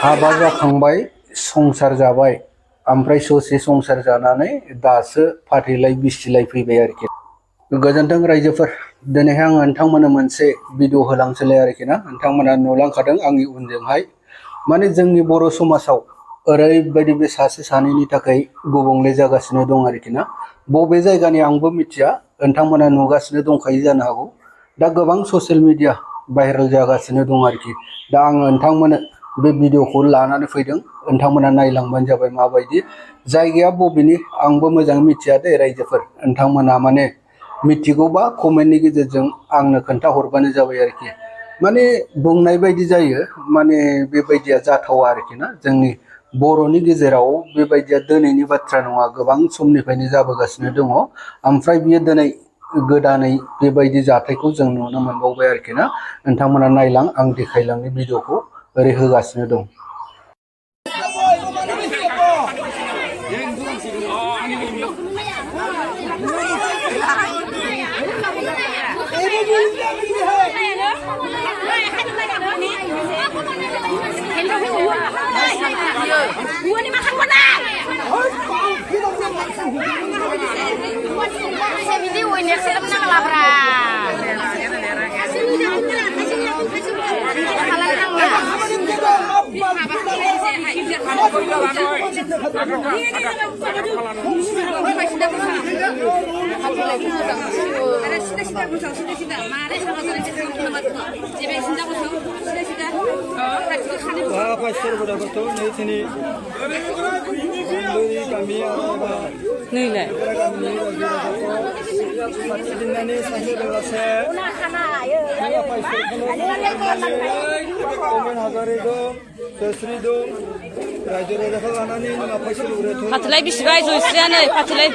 हाबा जाखांबाय संसार जाबाय ओमफ्राय ससे संसार जानानै दासो फाथैलाय बिसिलाय फैबाय आरोखि। गोजोन्थों रायजोफोर, दिनैहाय आं नोंथांमोननो मोनसे भिडिअ होलांसैलाय आरोखि ना। नोंथांमोना नुलांखादों आंनि उनजोंहाय, माने जोंनि बर' समाजाव ओरैबायदि बे सासे सानैनि थाखाय गुबुंले जागासिनो दं आरोखि ना। बबे जायगानि आंबो मिथिया, नोंथांमोना नुगासिनो दंखायो जानो हागौ। दा गोबां ससियेल मिडिया भाइरेल जागासिनो दं आरोखि। दा आं नोंथांमोननो बे भिडिअखौ लानानै फैदों, नोंथांमोना नायलांबानो जाबाय माबायदि। जायगाया बबेनि आंबो मोजाङै मिथिया दे रायजोफोर, नोंथांमोना माने मिथिगौबा कमेन्टनि गेजेरजों आंनो खोन्थाहरबानो जाबाय आरोखि। माने बुंनाय बायदि जायो, माने बेबायदिया जाथावा आरोखि ना। जोंनि बर'नि गेजेराव बेबायदिया दिनैनि बाथ्रा नङा, गोबां समनिफ्रायनो जाबोगासिनो दङ। ओमफ्राय बियो दिनै गोदानै बेबायदि जाथायखौ जों नुनो मोनबावबाय आरोखि ना। नोंथांमोना नायलां, आं देखायलांनि भिडिअखौ ओरै होगासिनो दं। फाथैलाय बिसिबाय जयस्रियानो फाथैलाय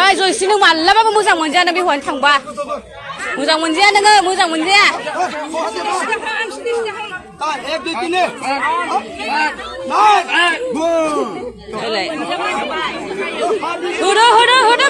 ओइ जयस्रि नों मालाबाबो मोजां मोनजाया बे हौवानि थांबा मोजां मोनजाया नोङो मोजां मोनजाया होदो